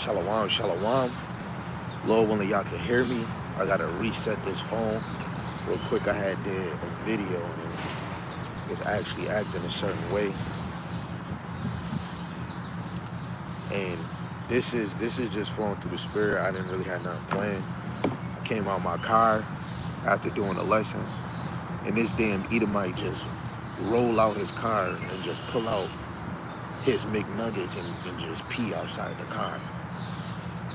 Shalom, shalom. Lord willing, y'all can hear me. I gotta reset this phone real quick. I had did a video and it's actually acting a certain way. And this is just flowing through the spirit. I didn't really have nothing planned. I came out my car after doing a lesson, and this damn Edomite just roll out his car and just pull out his McNuggets and just pee outside the car.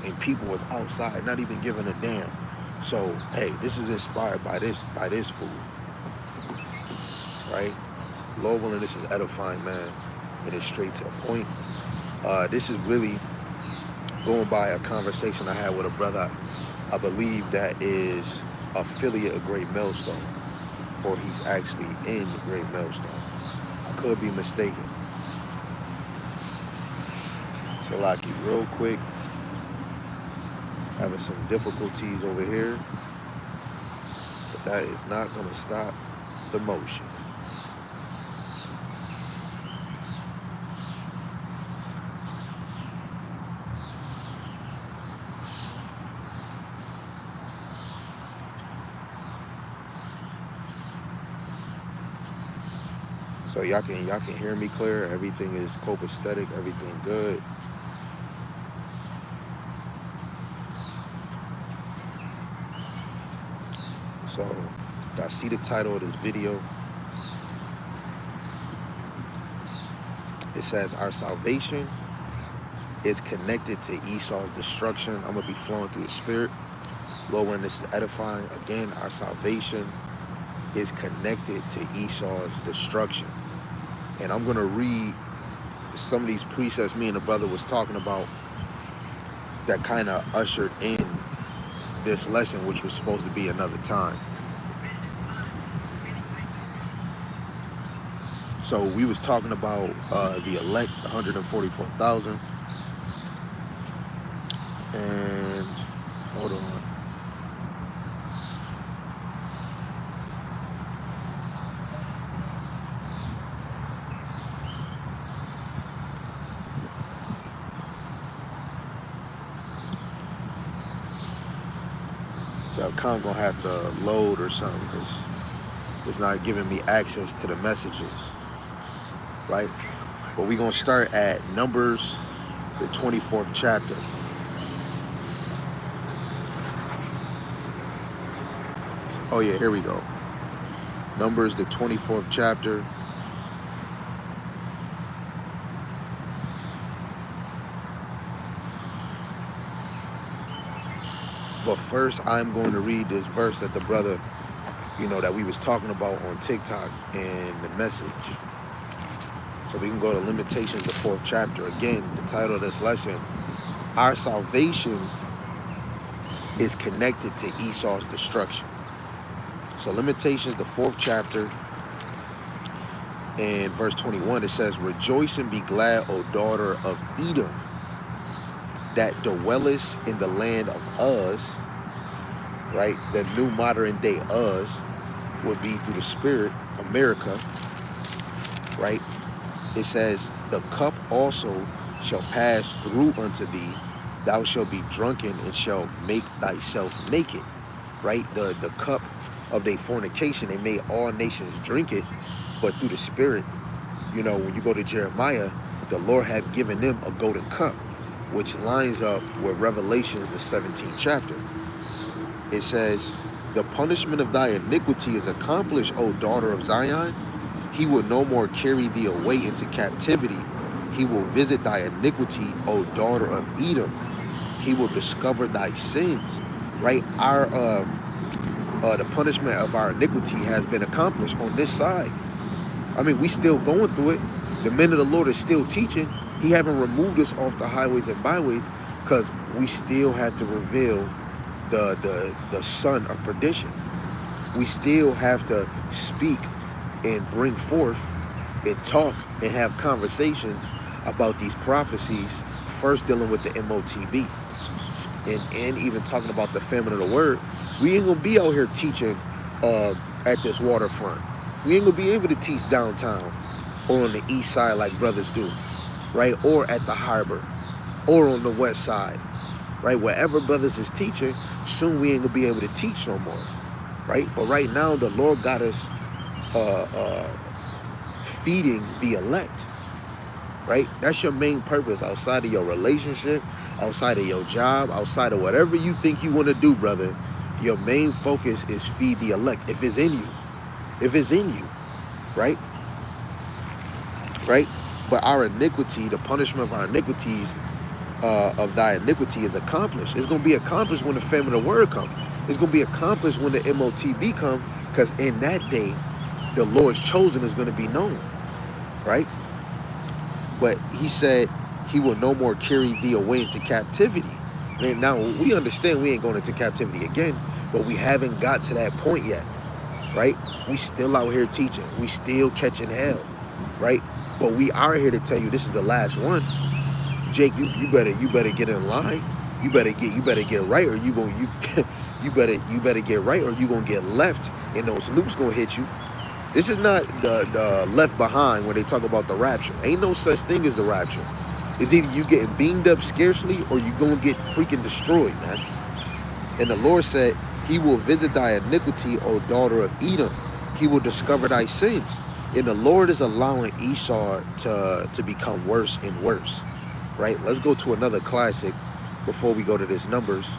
And people was outside, not even giving a damn. So, hey, this is inspired by this food, right? Lord willing, this is edifying, man, and it's straight to the point. This is really going by a conversation I had with a brother, I believe that is affiliate of Great Millstone, or he's actually in Great Millstone. I could be mistaken. So, like, real quick, having some difficulties over here, but that is not going to stop the motion. So y'all can hear me clear. Everything is copacetic. Everything good. So, I see the title of this video. It says, our salvation is connected to Esau's destruction. I'm going to be flowing through the spirit. Lord, when this is edifying, again, our salvation is connected to Esau's destruction. And I'm going to read some of these precepts me and the brother was talking about that kind of ushered in this lesson, which was supposed to be another time. So we was talking about the elect, 144,000. And hold on. I'm kind of gonna have to load or something because it's not giving me access to the messages, right? But we're gonna start at Numbers, the 24th chapter. Oh yeah, here we go. Numbers, the 24th chapter. But first, I'm going to read this verse that the brother, that we was talking about on TikTok in the message. So we can go to Limitations, the 4th chapter. Again, the title of this lesson, our salvation is connected to Esau's destruction. So Limitations, the 4th chapter, and verse 21, it says, rejoice and be glad, O daughter of Edom, that dwellest in the land of Uz, right? The new modern day Uz would be through the spirit, America, right? It says, the cup also shall pass through unto thee, thou shalt be drunken and shalt make thyself naked, right? The cup of their fornication, they made all nations drink it, but through the spirit, when you go to Jeremiah, the Lord have given them a golden cup, which lines up with Revelations, the 17th chapter. It says, the punishment of thy iniquity is accomplished, O daughter of Zion. He will no more carry thee away into captivity. He will visit thy iniquity, O daughter of Edom. He will discover thy sins, right? The punishment of our iniquity has been accomplished on this side. I mean, we still going through it. The men of the Lord is still teaching. He haven't removed us off the highways and byways because we still have to reveal the son of perdition. We still have to speak and bring forth and talk and have conversations about these prophecies, first dealing with the MOTB and even talking about the famine of the word. We ain't gonna be out here teaching at this waterfront. We ain't gonna be able to teach downtown or on the east side like brothers do, right? Or at the harbor. or on the west side, right? Wherever brothers is teaching, soon we ain't gonna be able to teach no more, right? But right now, the Lord got us feeding the elect, right? That's your main purpose outside of your relationship, outside of your job, outside of whatever you think you want to do, brother. Your main focus is feed the elect. If it's in you, right? Right? But our iniquity, the punishment of our iniquities, of thy iniquity is accomplished. It's going to be accomplished when the famine of the word come. It's going to be accomplished when the MOTB come, because in that day, the Lord's chosen is going to be known, right? But he said he will no more carry thee away into captivity. Now, we understand we ain't going into captivity again, but we haven't got to that point yet, right? We still out here teaching. We still catching hell, right? But we are here to tell you this is the last one. Jake, you better get in line. You better get right, or you better get right, or you gonna get left, and those loops gonna hit you. This is not the left behind when they talk about the rapture. Ain't no such thing as the rapture. It's either you getting beamed up scarcely, or you gonna get freaking destroyed, man. And the Lord said, he will visit thy iniquity, O daughter of Edom. He will discover thy sins. And the Lord is allowing Esau to become worse and worse, right? Let's go to another classic before we go to this Numbers,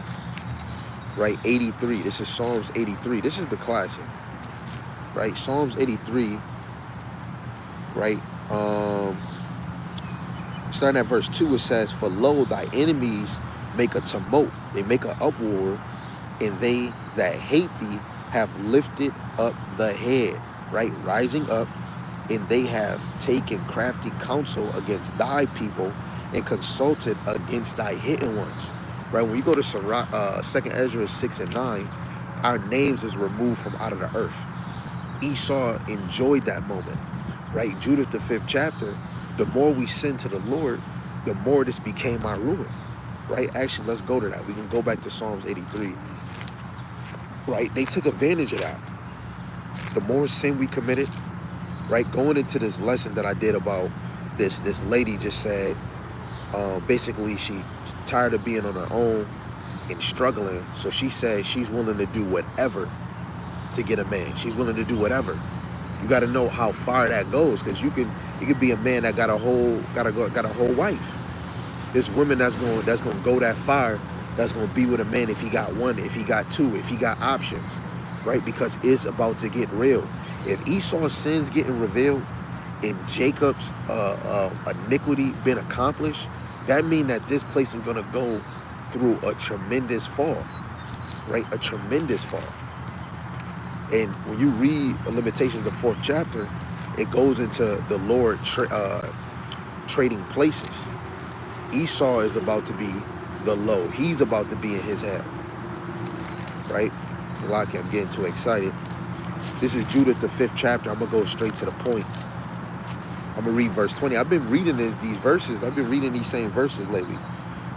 right? 83. This is Psalms 83. This is the classic, right? Psalms 83, right? Starting at verse 2, it says, for lo, thy enemies make a tumult, they make an uproar, and they that hate thee have lifted up the head, right? Rising up, and they have taken crafty counsel against thy people and consulted against thy hidden ones, right? When you go to 2nd Ezra 6 and 9, our names is removed from out of the earth. Esau enjoyed that moment, right? Judith, the 5th chapter, the more we sin to the Lord, the more this became our ruin, right? Actually, let's go to that. We can go back to Psalms 83, right? They took advantage of that. The more sin we committed, right? Going into this lesson that I did about this lady just said, basically she's tired of being on her own and struggling. So she said she's willing to do whatever to get a man. She's willing to do whatever. You got to know how far that goes, because you could be a man that got a whole wife. There's women that's going to go that far, that's going to be with a man if he got one, if he got two, if he got options, right? Because it's about to get real. If Esau's sins getting revealed and Jacob's iniquity been accomplished, that means that this place is going to go through a tremendous fall, right? A tremendous fall. And when you read Limitations, the 4th chapter, it goes into the Lord trading places. Esau is about to be the low. He's about to be in his hell, right? I'm getting too excited. This is Judith, the 5th chapter. I'm going to go straight to the point. I'm going to read verse 20. I've been reading these verses. I've been reading these same verses lately.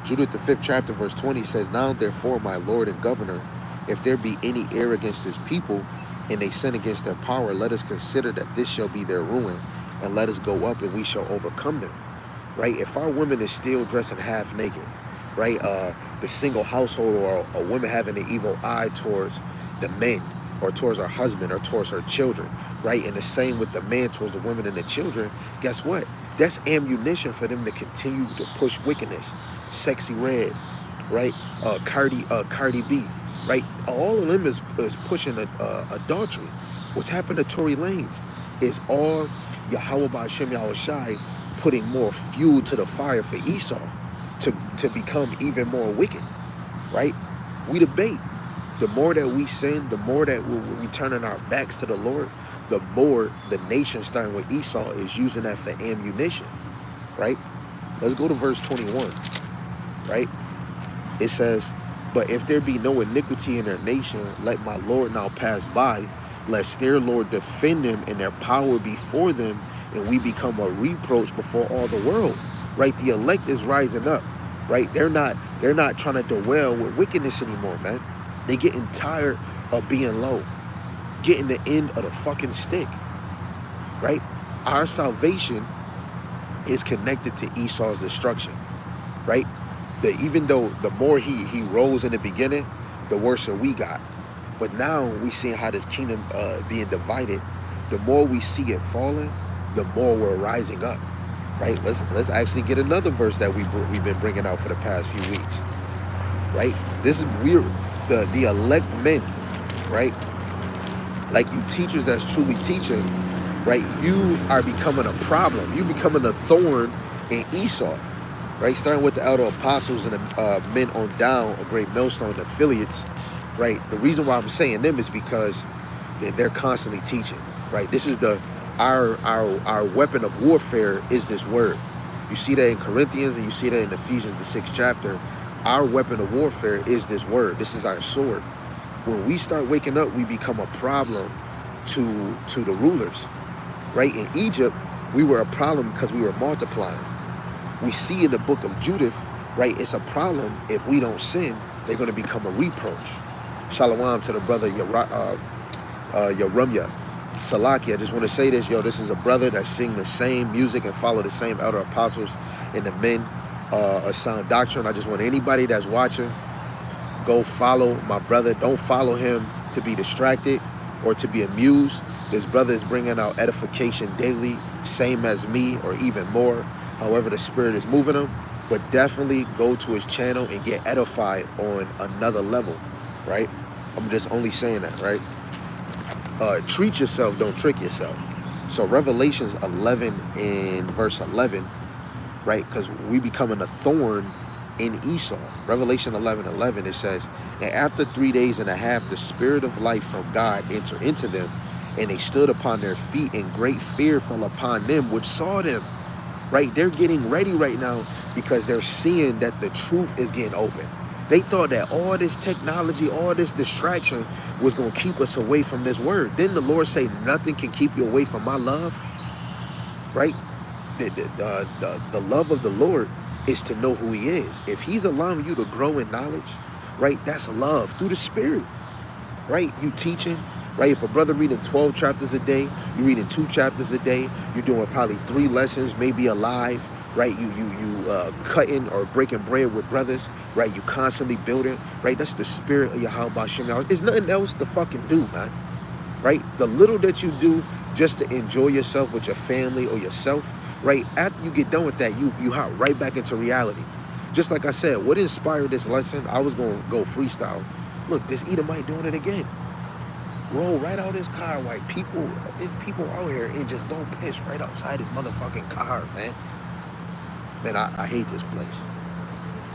Judith, the 5th chapter, verse 20 says, now therefore, my Lord and governor, if there be any error against his people, and they sin against their power, let us consider that this shall be their ruin, and let us go up and we shall overcome them, right? If our women is still dressing half naked, right? The single household, or a woman having an evil eye towards the men, or towards her husband, or towards her children, right? And the same with the man towards the women and the children. Guess what? That's ammunition for them to continue to push wickedness. Sexy Red, right? Cardi B, right? All of them is pushing adultery. What's happened to Tory Lanez is all Yahweh Ba'Shem Yahushai putting more fuel to the fire for Esau to become even more wicked, right? We debate. The more that we sin, the more that we turning our backs to the Lord, the more the nation, starting with Esau, is using that for ammunition, right? Let's go to verse 21, right? It says, but if there be no iniquity in their nation, let my Lord now pass by, lest their Lord defend them and their power before them, and we become a reproach before all the world, right? The elect is rising up, right? They're not trying to dwell with wickedness anymore, man. They getting tired of being low, getting the end of the fucking stick, right? Our salvation is connected to Esau's destruction, right? Even though the more he rose in the beginning, the worse we got. But now we seeing how this kingdom being divided. The more we see it falling, the more we're rising up. Right? Let's actually get another verse that we've been bringing out for the past few weeks. Right? This is weird. The elect men, right? Like you teachers that's truly teaching, right? You are becoming a problem. You becoming a thorn in Esau, right? Starting with the elder apostles and the men on down, a great millstone affiliates, right? The reason why I'm saying them is because they're constantly teaching, right? This is our weapon of warfare is this word. You see that in Corinthians and you see that in Ephesians, the 6th chapter. Our weapon of warfare is this word. This is our sword. When we start waking up, we become a problem to the rulers, right? In Egypt, we were a problem because we were multiplying. We see in the book of Judith, right? It's a problem if we don't sin, they're going to become a reproach. Shalom to the brother Yerumya. Salaki, I just want to say this, this is a brother that sing the same music and follow the same elder apostles and the men of sound doctrine. I just want anybody that's watching, go follow my brother. Don't follow him to be distracted or to be amused. This brother is bringing out edification daily, same as me or even more, however the spirit is moving him. But definitely go to his channel and get edified on another level, right? I'm just only saying that, right? Treat yourself, don't trick yourself. So Revelations 11 and verse 11, right? Because we becoming a thorn in Esau. Revelation 11:11, it says, and after 3 days and a half, the spirit of life from God entered into them, and they stood upon their feet, and great fear fell upon them which saw them. Right? They're getting ready right now because they're seeing that the truth is getting open. They thought that all this technology, all this distraction was going to keep us away from this word. Didn't the Lord say nothing can keep you away from my love? Right? The love of the Lord is to know who he is. If he's allowing you to grow in knowledge, right, that's love through the spirit, right? You teaching, right? If a brother reading 12 chapters a day, you reading 2 chapters a day, you're doing probably 3 lessons, maybe a live, right? You cutting or breaking bread with brothers, right? You constantly building, right? That's the spirit of Yahweh Shem. There's nothing else to fucking do, man, right? The little that you do just to enjoy yourself with your family or yourself, right? After you get done with that, you hop right back into reality. Just like I said, what inspired this lesson? I was going to go freestyle. Look, this Edomite doing it again. Roll right out his car while there's people out here and just don't piss right outside his motherfucking car, man. Man, I hate this place.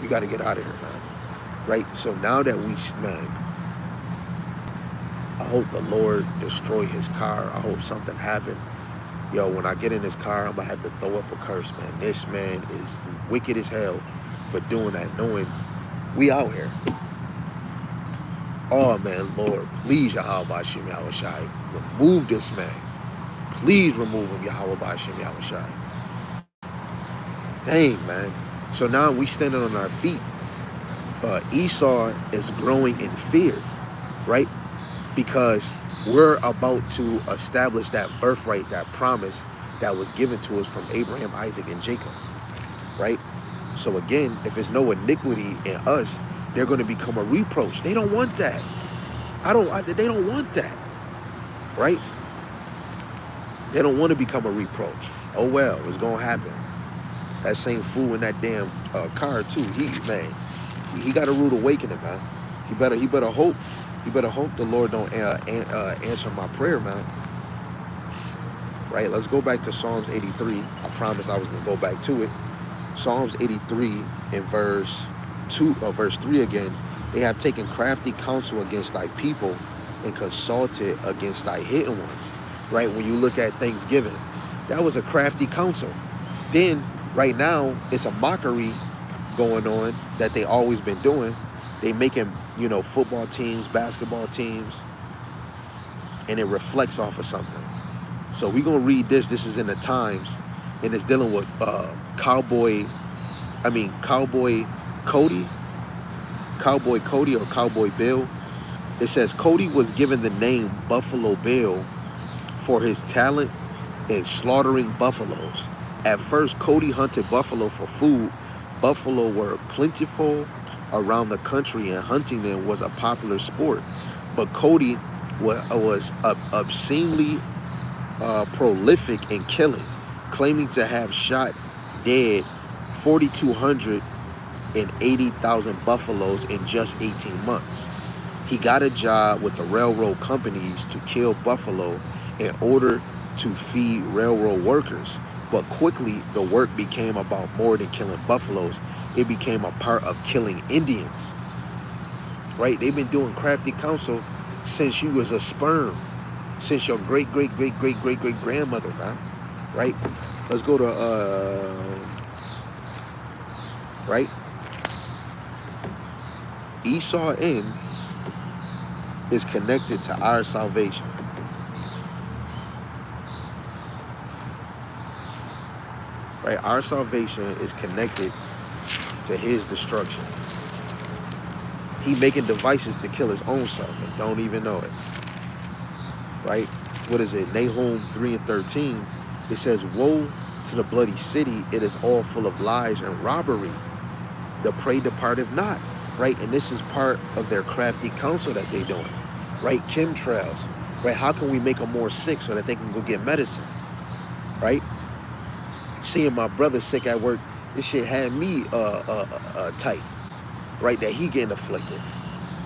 We got to get out of here, man. Right? So now that man, I hope the Lord destroy his car. I hope something happened. When I get in this car, I'm going to have to throw up a curse, man. This man is wicked as hell for doing that, knowing we out here. Oh, man, Lord, please, Yahweh B'Shem Yahushai, remove this man. Please remove him, Yahweh B'Shem Yahushai. Dang, man. So now we standing on our feet. Esau is growing in fear, right? Because we're about to establish that birthright, that promise that was given to us from Abraham, Isaac, and Jacob, right? So again, if there's no iniquity in us, they're going to become a reproach. They don't want that. They don't want that, right? They don't want to become a reproach. Oh well, it's going to happen. That same fool in that damn car too. He got a rude awakening, man. He better hope the Lord don't answer my prayer, man. Right? Let's go back to Psalms 83. I promised I was gonna go back to it. Psalms 83 in verse 3 again. They have taken crafty counsel against thy people and consulted against thy hidden ones. Right? When you look at Thanksgiving, that was a crafty counsel. Then right now it's a mockery going on that they always been doing. They making, football teams, basketball teams, and it reflects off of something. So we're going to read this. This is in the Times, and it's dealing with Cowboy Cody or Cowboy Bill. It says, Cody was given the name Buffalo Bill for his talent in slaughtering buffaloes. At first, Cody hunted buffalo for food, buffalo were plentiful around the country, and hunting them was a popular sport. But Cody was obscenely prolific in killing, claiming to have shot dead 4,200 and 80,000 buffaloes in just 18 months. He got a job with the railroad companies to kill buffalo in order to feed railroad workers. But quickly, the work became about more than killing buffaloes. It became a part of killing Indians. Right? They've been doing crafty counsel since you was a sperm, since your great grandmother, man. Right? Let's go to right? ESAU is connected to our salvation. Right? Our salvation is connected to his destruction. He making devices to kill his own self and don't even know it. Right? What is it? Nahum 3:13. It says, "Woe to the bloody city, it is all full of lies and robbery. The prey departeth not." Right? And this is part of their crafty counsel that they're doing. Right? Chemtrails. Right? How can we make them more sick so that they can go get medicine? Right? Seeing my brother sick at work, this shit had me tight. Right? That he getting afflicted.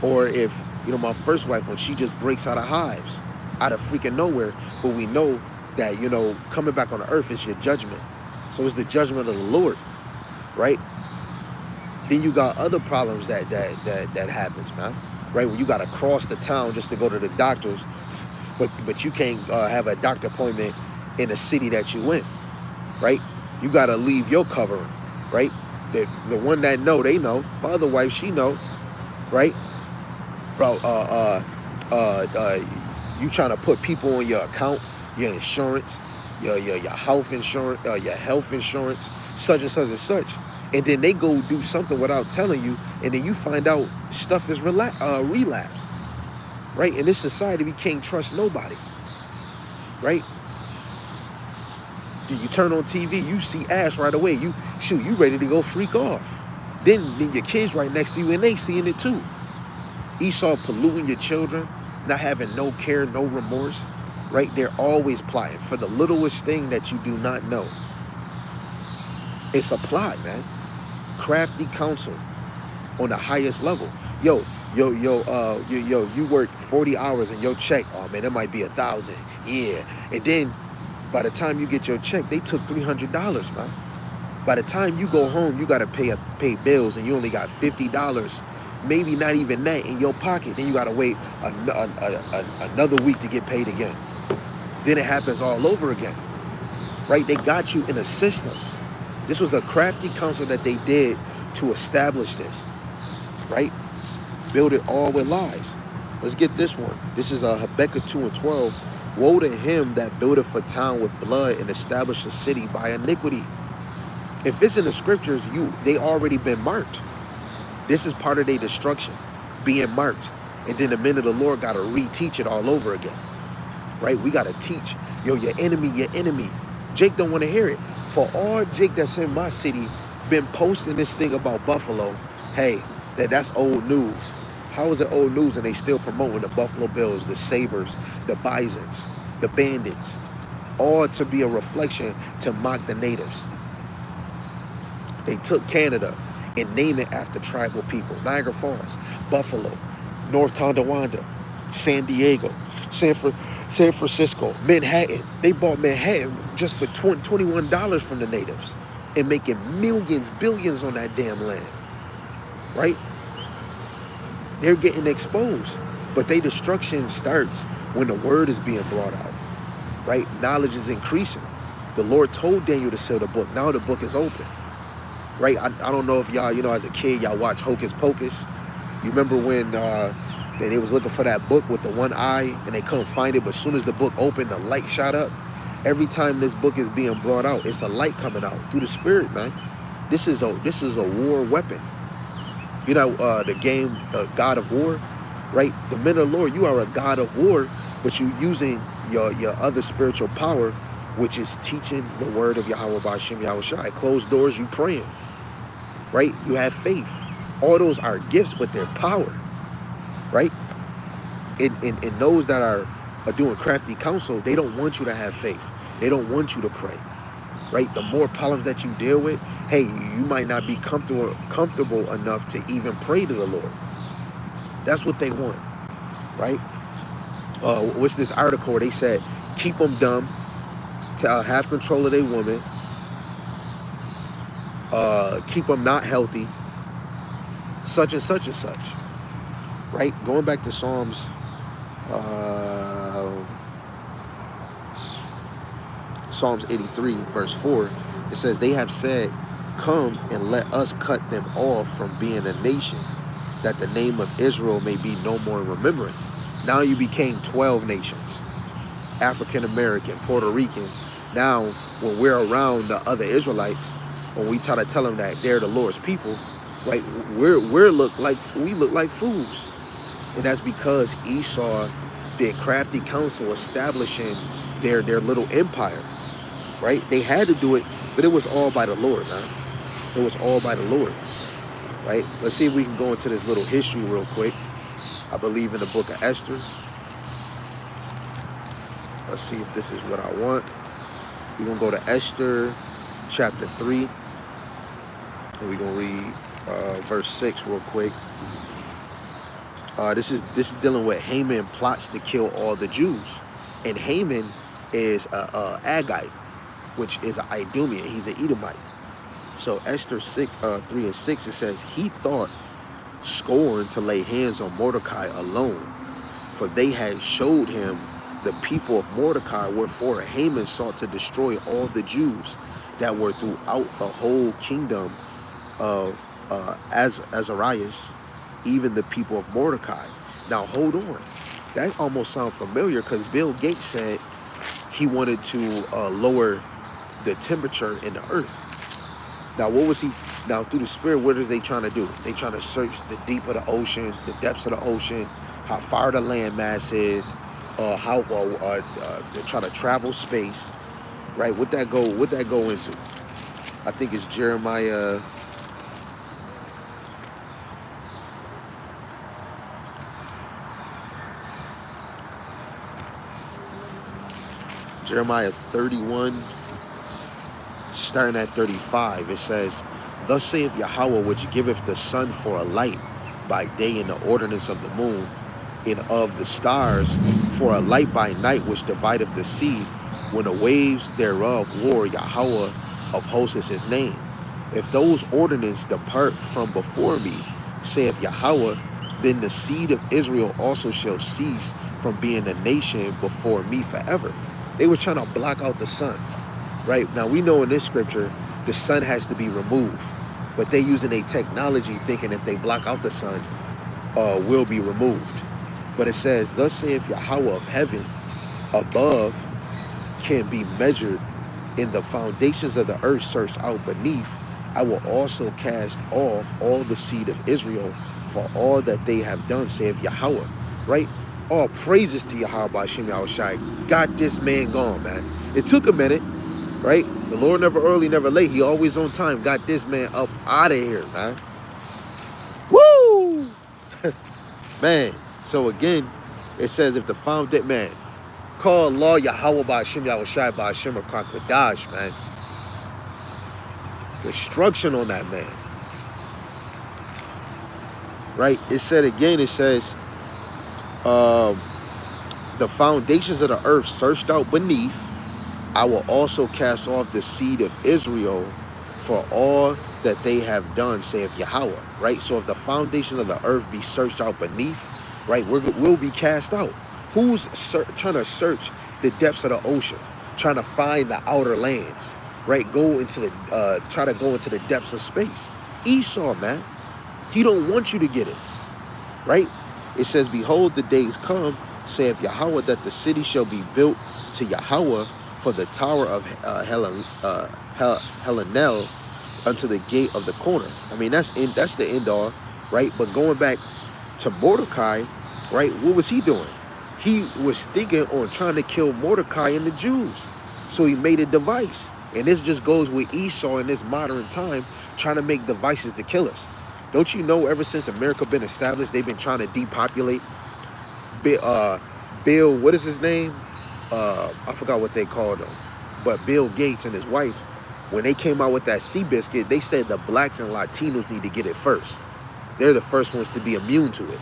Or if, my first wife, when she just breaks out of hives, out of freaking nowhere, but we know that, coming back on the earth is your judgment. So it's the judgment of the Lord. Right? Then you got other problems that happens, man. Right? When you got to cross the town just to go to the doctors, but you can't have a doctor appointment in the city that you in. Right? You got to leave your covering. Right? The one that know, they know. My other wife, she know. Right? Bro, you trying to put people on your account, your insurance, your health insurance, such and such and such. And then they go do something without telling you, and then you find out stuff is relapse. Right? In this society, we can't trust nobody. Right? You turn on TV, you see ass right away. You ready to go freak off. Then your kids right next to you, and they seeing it too. Esau polluting your children, not having no care, no remorse. Right? They're always plotting for the littlest thing that you do not know. It's a plot, man. Crafty counsel on the highest level. You work 40 hours and your check, oh man, that might be 1,000. Yeah. And then by the time you get your check, they took $300, man. By the time you go home, you gotta pay bills, and you only got $50, maybe not even that in your pocket. Then you gotta wait another week to get paid again. Then it happens all over again. Right? They got you in a system. This was a crafty counsel that they did to establish this. Right? Build it all with lies. Let's get this one. This is Habakkuk 2:12. "Woe to him that buildeth a town with blood and establish a city by iniquity." If it's in the scriptures, they already been marked. This is part of their destruction, being marked. And then the men of the Lord got to reteach it all over again. Right? We got to teach. Your enemy. Jake don't want to hear it. For all Jake that's in my city been posting this thing about Buffalo, hey, that's old news. How is it old news and they still promoting the Buffalo Bills, the Sabres, the Bisons, the Bandits, all to be a reflection to mock the natives? They took Canada and named it after tribal people. Niagara Falls, Buffalo, North Tonawanda, San Diego, San Francisco, Manhattan. They bought Manhattan just for $21 from the natives and making millions, billions on that damn land. Right? They're getting exposed. But their destruction starts when the word is being brought out. Right? Knowledge is increasing. The Lord told Daniel to seal the book. Now the book is open. Right? I don't know if y'all, as a kid, y'all watch Hocus Pocus. You remember when they was looking for that book with the one eye and they couldn't find it, but as soon as the book opened, the light shot up. Every time this book is being brought out, it's a light coming out through the spirit, man. This is a war weapon. The game God of War, right? The men of the Lord, you are a God of war, but you using your other spiritual power, which is teaching the word of Yahweh Ba'ashem Yahweh Shai. Closed doors, you praying. right? You have faith. All those are gifts, but they're power, right? And those that are doing crafty counsel, they don't want you to have faith. They don't want you to pray, right? The more problems that you deal with, hey, you might not be comfortable enough to even pray to the Lord. That's what they want, right? What's this article where they said, keep them dumb, to have control of their woman, keep them not healthy, such and such and such, right? Going back to Psalms, Psalms 83, verse 4, it says, they have said, come and let us cut them off from being a nation, that the name of Israel may be no more in remembrance. Now you became 12 nations, African American, Puerto Rican. Now, when we're around the other Israelites, when we try to tell them that they're the Lord's people, right, we look like fools. And that's because Esau did crafty counsel establishing their little empire, right? They had to do it, but it was all by the Lord, man. It was all by the Lord, right? Let's see if we can go into this little history real quick. I believe in the book of Esther. Let's see if this is what I want. We're going to go to Esther chapter 3. And we're going to read verse 6 real quick. This is dealing with Haman plots to kill all the Jews. And Haman is a Agite, which is an Idumean. He's an Edomite. So Esther 3 and 6, it says, he thought scorn to lay hands on Mordecai alone, for they had showed him the people of Mordecai, wherefore Haman sought to destroy all the Jews that were throughout the whole kingdom of Azarias, even the people of Mordecai. Now hold on, that almost sounds familiar, because Bill Gates said he wanted to lower the temperature in the earth. Now what was he? Now through the spirit, what is they trying to do? They trying to search the deep of the ocean, the depths of the ocean, how far the land mass is, how they're trying to travel space, right? What that go into? I think it's Jeremiah. Jeremiah 31, starting at 35, it says, thus saith Yahweh, which giveth the sun for a light by day, and the ordinance of the moon, and of the stars for a light by night, which divideth the sea, when the waves thereof war. Yahweh of hosts is his name. If those ordinances depart from before me, saith Yahweh, then the seed of Israel also shall cease from being a nation before me forever. They were trying to block out the sun, right? Now we know in this scripture, the sun has to be removed, but they using a technology thinking if they block out the sun, will be removed. But it says, thus saith Yahweh of heaven above can be measured, in the foundations of the earth searched out beneath. I will also cast off all the seed of Israel for all that they have done, saith Yahweh, right? All praises to Yahweh B'Shem Yahushai. Got this man gone, man. It took a minute, right? The Lord never early, never late. He always on time. Got this man up out of here, man. Woo! Man. So again, it says, if the founded man, call law Yahweh B'Shem Yahushai B'Shem Rakakadash, man. Destruction on that man. Right? It said again, it says, the foundations of the earth searched out beneath, I will also cast off the seed of Israel for all that they have done, saith Yahweh. Right? So if the foundation of the earth be searched out beneath, right, we'll be cast out. Who's trying to search the depths of the ocean, trying to find the outer lands, right? Try to go into the depths of space. Esau, man, he don't want you to get it, right? It says, behold, the days come, saith Yahweh, that the city shall be built to Yahweh for the tower of Helanel unto the gate of the corner. I mean, that's the end all, right? But going back to Mordecai, right, what was he doing? He was thinking on trying to kill Mordecai and the Jews. So he made a device. And this just goes with Esau in this modern time, trying to make devices to kill us. Don't you know ever since America been established, they've been trying to depopulate? Bill, what is his name? I forgot what they called him. But Bill Gates and his wife, when they came out with that Seabiscuit, they said the blacks and Latinos need to get it first. They're the first ones to be immune to it.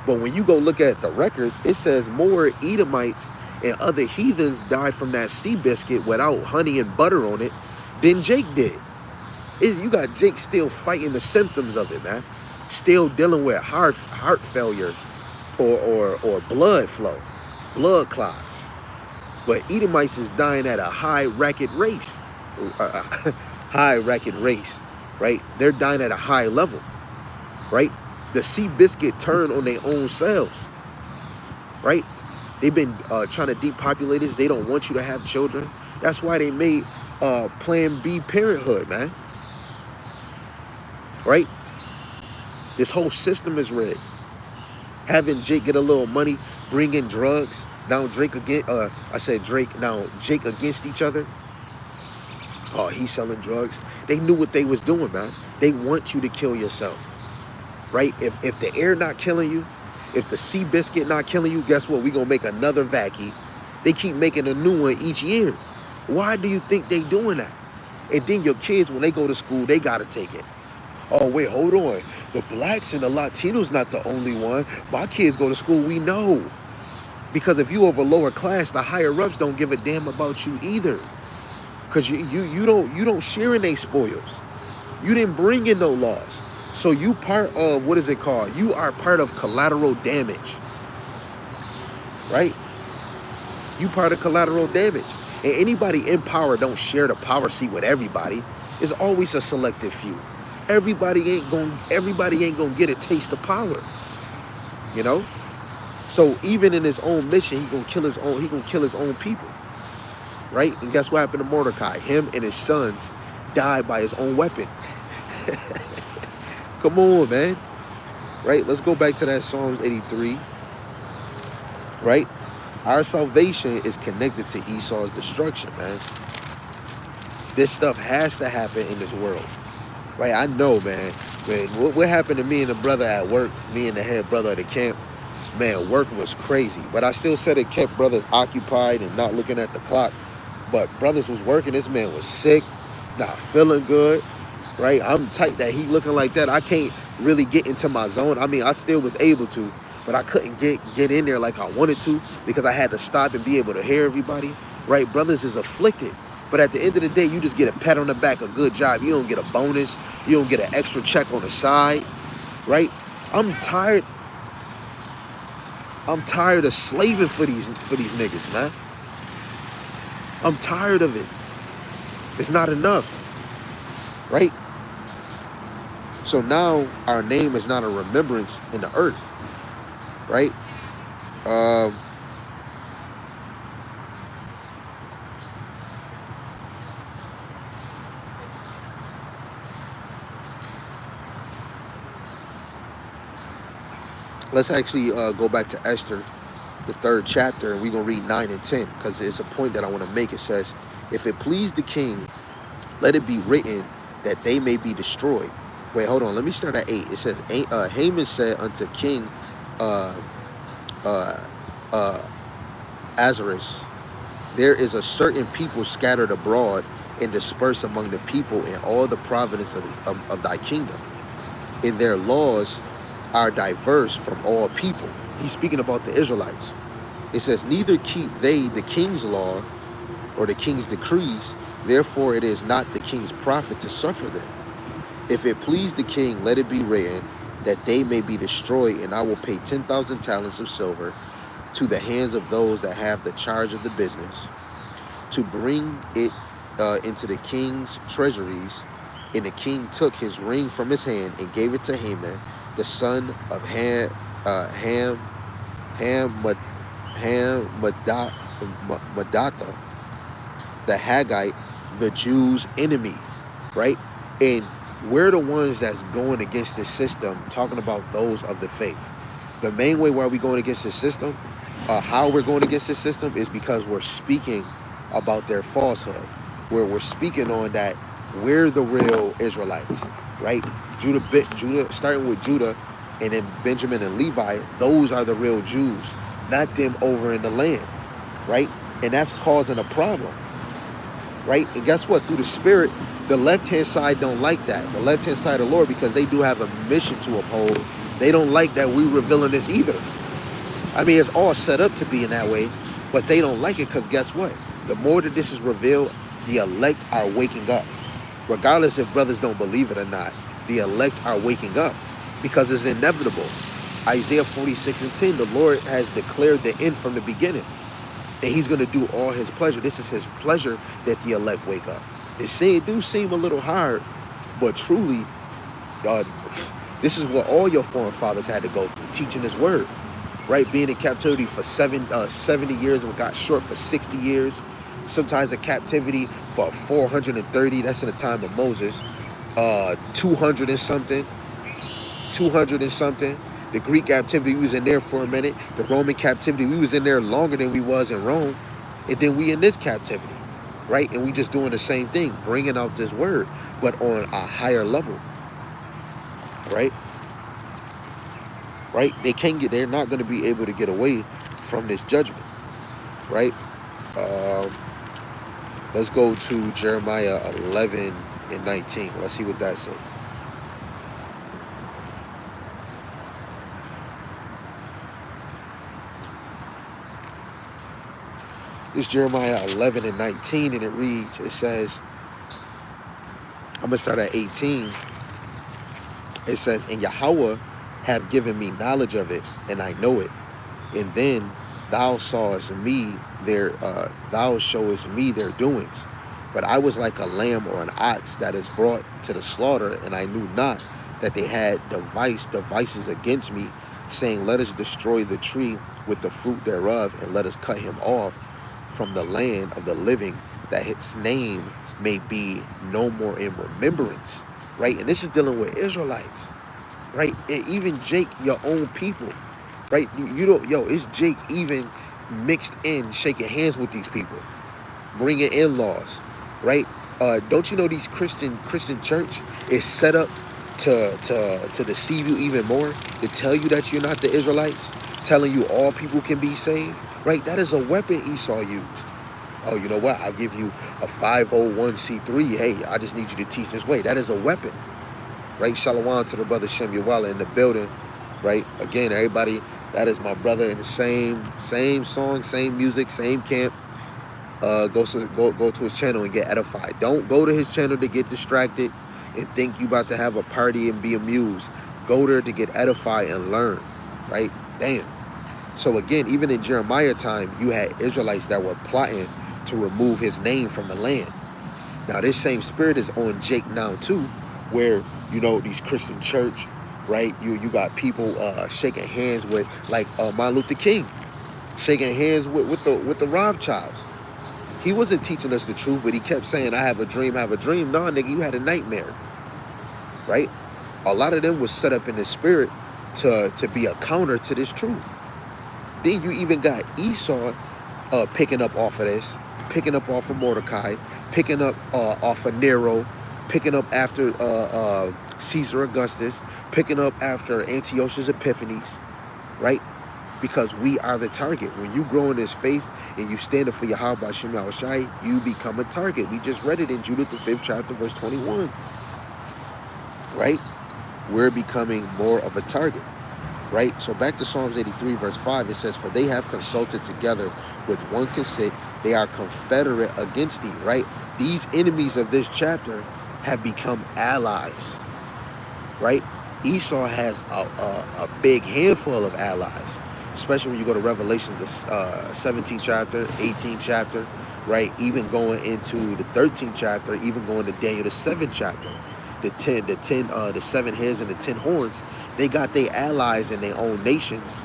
But when you go look at the records, it says more Edomites and other heathens died from that Seabiscuit without honey and butter on it than Jake did. You got Jake still fighting the symptoms of it, man. Still dealing with heart failure or blood flow, blood clots. But Edomites is dying at a high racket race, right? They're dying at a high level, right? The Seabiscuit turned on their own selves, right? They've been trying to depopulate us. They don't want you to have children. That's why they made Plan B parenthood, man. Right? This whole system is rigged. Having Jake get a little money, bring in drugs. Now Jake against each other. Oh, he's selling drugs. They knew what they was doing, man. They want you to kill yourself. Right? If the air not killing you, if the Seabiscuit not killing you, guess what? We gonna make another vacuum. They keep making a new one each year. Why do you think they doing that? And then your kids, when they go to school, they gotta take it. Oh, wait, hold on. The blacks and the Latinos not the only one. My kids go to school, we know. Because if you over lower class, the higher ups don't give a damn about you either. Because you don't share in they spoils. You didn't bring in no laws. So you part of, what is it called? You are part of collateral damage. Right? You part of collateral damage. And anybody in power don't share the power seat with everybody. It's always a selective few. Everybody ain't gonna get a taste of power. You know? So even in his own mission, he gonna kill his own people. Right? And guess what happened to Mordecai? Him and his sons died by his own weapon. Come on, man. Right? Let's go back to that Psalms 83. Right? Our salvation is connected to Esau's destruction, man. This stuff has to happen in this world. Right? I know, man. What happened to me and the brother at work, me and the head brother of the camp, man, work was crazy. But I still said it kept brothers occupied and not looking at the clock. But brothers was working. This man was sick, not feeling good. Right? I'm tight that he looking like that. I can't really get into my zone. I mean, I still was able to, but I couldn't get in there like I wanted to because I had to stop and be able to hear everybody. Right? Brothers is afflicted. But at the end of the day, you just get a pat on the back, a good job. You don't get a bonus. You don't get an extra check on the side. Right? I'm tired of slaving for these niggas, man. I'm tired of it. It's not enough. Right? So now our name is not a remembrance in the earth. Right? Let's actually go back to Esther, the 3rd chapter, and we're going to read 9 and 10 because it's a point that I want to make. It says, if it please the king, let it be written that they may be destroyed. Wait, hold on. Let me start at 8. It says, Haman said unto King Ahasuerus, there is a certain people scattered abroad and dispersed among the people in all the province of thy kingdom. In their laws are diverse from all people. He's speaking about the Israelites. It says, neither keep they the king's law or the king's decrees. Therefore it is not the king's profit to suffer them. If it please the king, let it be written that they may be destroyed, and I will pay 10,000 talents of silver to the hands of those that have the charge of the business, to bring it into the king's treasuries. And the king took his ring from his hand and gave it to Haman, the son of Hammedatha, the Haggite, the Jews' enemy, right? And we're the ones that's going against this system, talking about those of the faith. The main way why we're going against this system, how we're going against this system is because we're speaking about their falsehood. where we're speaking on that we're the real Israelites, right? Judah, starting with Judah, and then Benjamin and Levi, those are the real Jews, not them over in the land, right? And that's causing a problem, right? And guess what? Through the Spirit, the left-hand side don't like that. The left-hand side of the Lord, because they do have a mission to uphold, they don't like that we revealing this either. I mean, it's all set up to be in that way, but they don't like it because guess what? The more that this is revealed, the elect are waking up. Regardless if brothers don't believe it or not, the elect are waking up because it's inevitable. Isaiah 46:10, the Lord has declared the end from the beginning, and he's going to do all his pleasure. This is his pleasure that the elect wake up. It do seem a little hard, but truly, this is what all your foreign fathers had to go through, teaching his word. Right, being in captivity for 70 years, and got short for 60 years. Sometimes in captivity for 430. That's in the time of Moses. 200 and something. The Greek captivity, we was in there for a minute. The Roman captivity, we was in there longer than we was in Rome. And then we in this captivity, right? And we just doing the same thing, bringing out this word, but on a higher level, right? Right? They're not going to be able to get away from this judgment, right? Let's go to Jeremiah 11:19. Let's see what that says. It's Jeremiah 11:19, and it reads, it says, I'm going to start at 18. It says, and Yahweh have given me knowledge of it, and I know it. And then thou showest me their doings. But I was like a lamb or an ox that is brought to the slaughter, and I knew not that they had devices against me, saying, let us destroy the tree with the fruit thereof, and let us cut him off from the land of the living, that his name may be no more in remembrance. Right? And this is dealing with Israelites. Right? And even Jake, your own people, right? It's Jake even mixed in, shaking hands with these people, bringing in-laws, right? Don't you know these Christian church is set up to deceive you even more, to tell you that you're not the Israelites, telling you all people can be saved, right? That is a weapon Esau used. Oh, you know what? I'll give you a 501c3. Hey, I just need you to teach this way. That is a weapon. Right, shalom to the brother Shem Yawala in the building. Right, again, everybody, that is my brother in the same song, same music, same camp. Go to his channel and get edified. Don't go to his channel to get distracted and think you about to have a party and be amused. Go there to get edified and learn. Right, damn. So again, even in Jeremiah time, you had Israelites that were plotting to remove his name from the land. Now this same spirit is on Jake now too, where, you know, these Christian church, right? You got people shaking hands with, like Martin Luther King, shaking hands with the Rothschilds. He wasn't teaching us the truth, but he kept saying, I have a dream, I have a dream. No, nigga, you had a nightmare, right? A lot of them was set up in the spirit to be a counter to this truth. Then you even got Esau picking up off of this, picking up off of Mordecai, picking up off of Nero, picking up after Caesar Augustus, picking up after Antiochus Epiphanes, right? Because we are the target. When you grow in this faith and you stand up for Yahweh Shem Yahushai, you become a target. We just read it in Judah the 5th chapter, verse 21, right? We're becoming more of a target, right? So back to Psalms 83, verse 5, it says, for they have consulted together with one consent, they are confederate against thee, right? These enemies of this chapter have become allies, right? Esau has a big handful of allies, especially when you go to Revelations, the 17th chapter, 18th chapter, right? Even going into the 13th chapter, even going to Daniel, the 7th chapter, the 7 heads and the 10 horns. They got their allies in their own nations,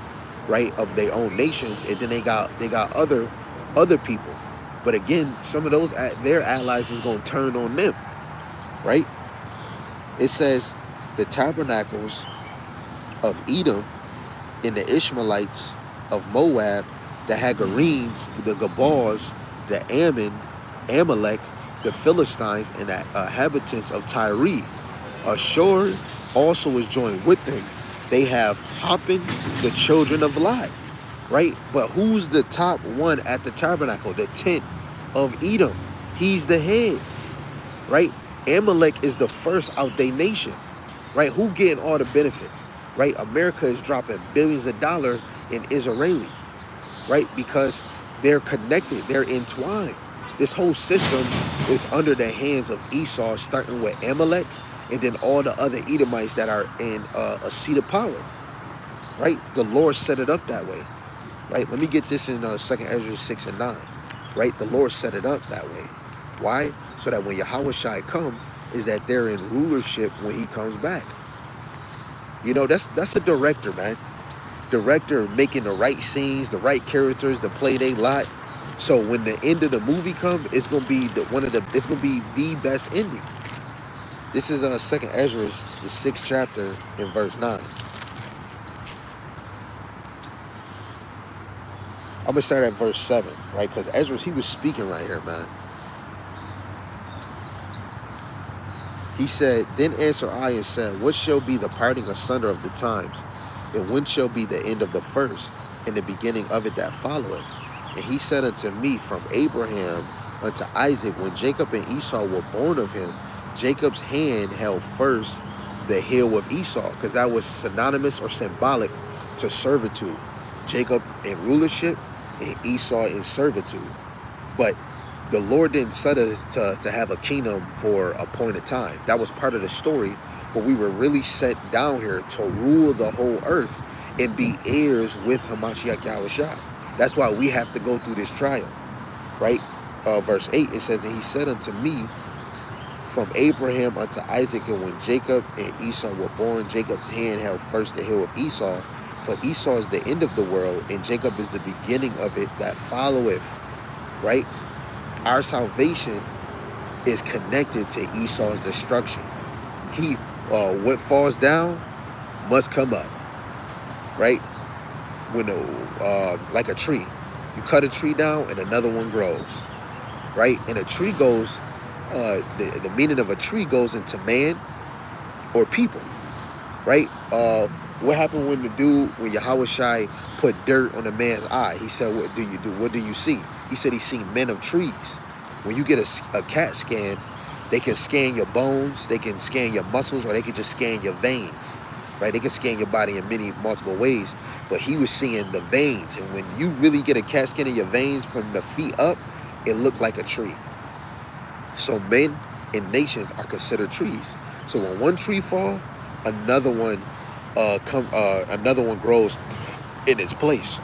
right? Of their own nations, and then they got other people. But again, some of those their allies is going to turn on them. Right? It says the tabernacles of Edom and the Ishmaelites of Moab, the Hagarenes, the Gabars, the Amalek, the Philistines and the inhabitants of Tyre. Ashur also is joined with them. They have Hoppin, the children of Lot, right? But who's the top one at the tabernacle? The tent of Edom. He's the head, right? Amalek is the first out their nation, right? Who getting all the benefits, right? America is dropping billions of dollars in Israeli, right? Because they're connected, they're entwined. This whole system is under the hands of Esau, starting with Amalek, and then all the other Edomites that are in a seat of power, right? The Lord set it up that way, right? Let me get this in 2nd Ezra 6 and 9, right? The Lord set it up that way. Why? So that when Yahushua come, is that they're in rulership when he comes back. You know, that's a director, man. Director making the right scenes, the right characters to play they lot. So when the end of the movie comes, it's gonna be it's gonna be the best ending. This is 2nd Ezra, the 6th chapter, in verse 9. I'm gonna start at verse 7, right? Because Ezra, he was speaking right here, man. He said, "Then answered I and said, what shall be the parting asunder of the times? And when shall be the end of the first, and the beginning of it that followeth? And he said unto me, from Abraham unto Isaac, when Jacob and Esau were born of him, Jacob's hand held first the heel of Esau," because that was synonymous or symbolic to servitude. Jacob in rulership and Esau in servitude. But the Lord didn't set us to have a kingdom for a point of time. That was part of the story, but we were really set down here to rule the whole earth and be heirs with Hamashiach Yahushua. That's why we have to go through this trial, right? Verse 8, it says, "And he said unto me, from Abraham unto Isaac, and when Jacob and Esau were born, Jacob's hand held first the heel of Esau. For Esau is the end of the world, and Jacob is the beginning of it that followeth," right? Our salvation is connected to Esau's destruction. What falls down must come up, right? When like a tree, you cut a tree down and another one grows, right? And a tree goes, the meaning of a tree goes into man or people, right? What happened when when Yahushua put dirt on a man's eye? He said, what do you do? What do you see? He said he seen men of trees. When you get a CAT scan, they can scan your bones, they can scan your muscles, or they can just scan your veins, right? They can scan your body in multiple ways, but he was seeing the veins. And when you really get a CAT scan of your veins from the feet up, it looked like a tree. So men and nations are considered trees. So when one tree falls, another one grows in its place,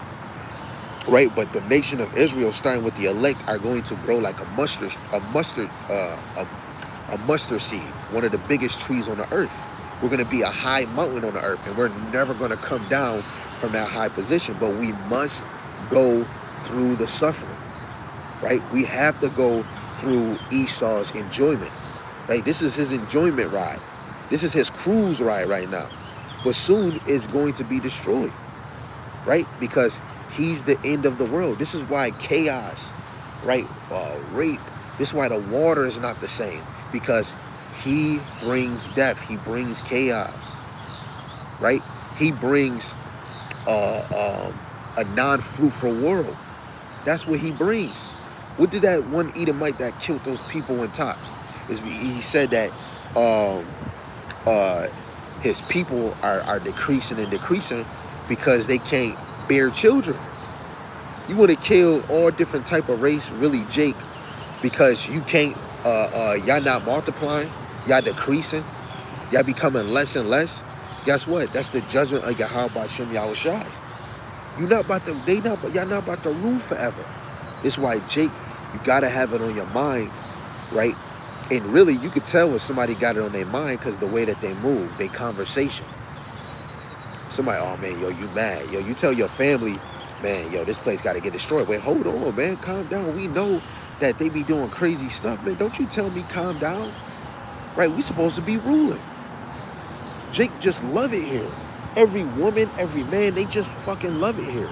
right? But the nation of Israel, starting with the elect, are going to grow like a mustard seed, one of the biggest trees on the earth. We're going to be a high mountain on the earth, and we're never going to come down from that high position. But we must go through the suffering, right? We have to go through Esau's enjoyment, right? This is his enjoyment ride. This is his cruise ride right now. But soon it's going to be destroyed, right? Because he's the end of the world. This is why chaos, right? Rape. This is why the water is not the same. Because he brings death. He brings chaos, right? He brings a non-fruitful world. That's what he brings. What did that one Edomite that killed those people in Tops? He said that his people are decreasing and decreasing because they can't bear children. You want to kill all different type of race, really, Jake, because you can't, y'all not multiplying, y'all decreasing, y'all becoming less and less. Guess what? That's the judgment of Yahweh Shem Yahushai. Y'all not about to rule forever. It's why, Jake, you gotta have it on your mind, right? And really, you could tell if somebody got it on their mind because the way that they move, their conversation. Somebody, oh man, yo, you mad. Yo, you tell your family, man, yo, this place got to get destroyed. Wait, hold on, man, calm down. We know that they be doing crazy stuff, man. Don't you tell me calm down, right? We supposed to be ruling. Jake just love it here. Every woman, every man, they just fucking love it here.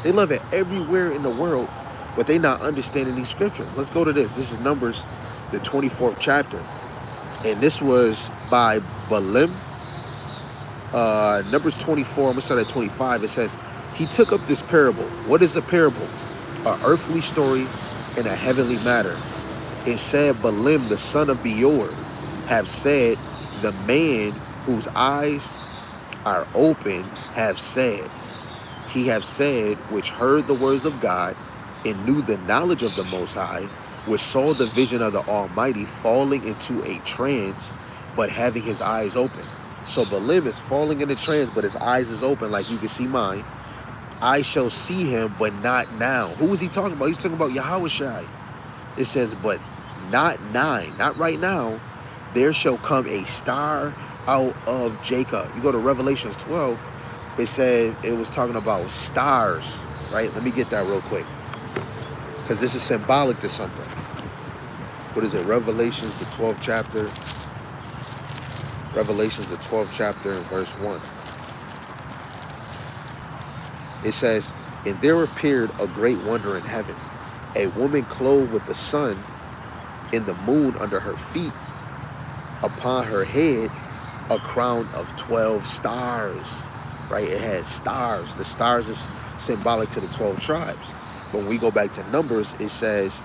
They love it everywhere in the world, but they not understanding these scriptures. Let's go to this. This is Numbers the 24th chapter. And this was by Balaam. Numbers 24, I'm going to start at 25. It says, he took up this parable. What is a parable? An earthly story and a heavenly matter. It said, Balaam, the son of Beor, have said, the man whose eyes are open have said, he have said, which heard the words of God and knew the knowledge of the Most High, which saw the vision of the Almighty, falling into a trance, but having his eyes open. So Balaam is falling in a trance, but his eyes is open, like you can see mine. I shall see him, but not now. Who is he talking about? He's talking about Yahushua. It says, but not nigh, not right now. There shall come a star out of Jacob. You go to Revelations 12, it said, it was talking about stars, right? Let me get that real quick, because this is symbolic to something. What is it? Revelations, the 12th chapter. Revelations, the 12th chapter, verse 1. It says, and there appeared a great wonder in heaven, a woman clothed with the sun and the moon under her feet, upon her head a crown of 12 stars, right? It had stars. The stars is symbolic to the 12 tribes. But when we go back to Numbers, it says,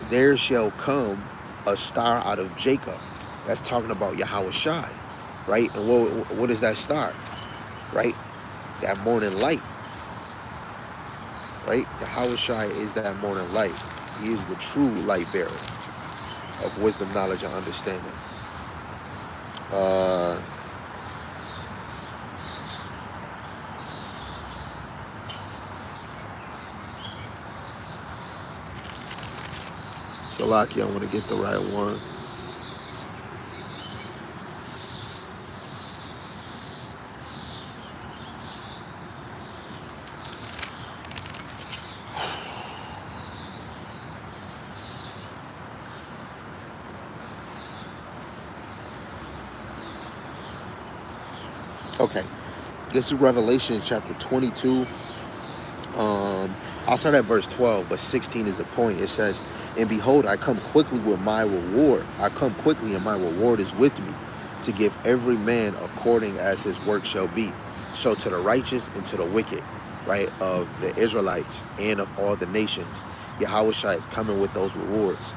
there shall come a star out of Jacob. That's talking about Yahushua, right? And what is that star, right? That morning light, right? Yahushua is that morning light. He is the true light bearer of wisdom, knowledge, and understanding. Salaki, I want to get the right one. Okay, this is Revelation chapter 22. I'll start at verse 12, but 16 is the point. It says, and behold, I come quickly with my reward. I come quickly, and my reward is with me, to give every man according as his work shall be. So to the righteous and to the wicked, right, of the Israelites and of all the nations, Yahushua is coming with those rewards.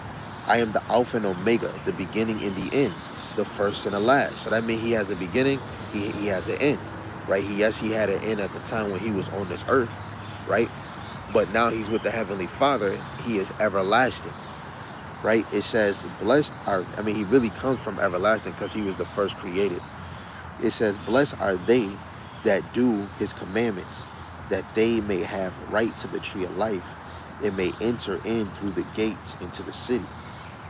I am the Alpha and Omega, the beginning and the end, the first and the last. So that means he has a beginning, he has an end, right? He had an end at the time when he was on this earth, right? But now he's with the Heavenly Father. He is everlasting, right? It says, blessed are, he really comes from everlasting because he was the first created. It says, blessed are they that do his commandments, that they may have right to the tree of life and may enter in through the gates into the city.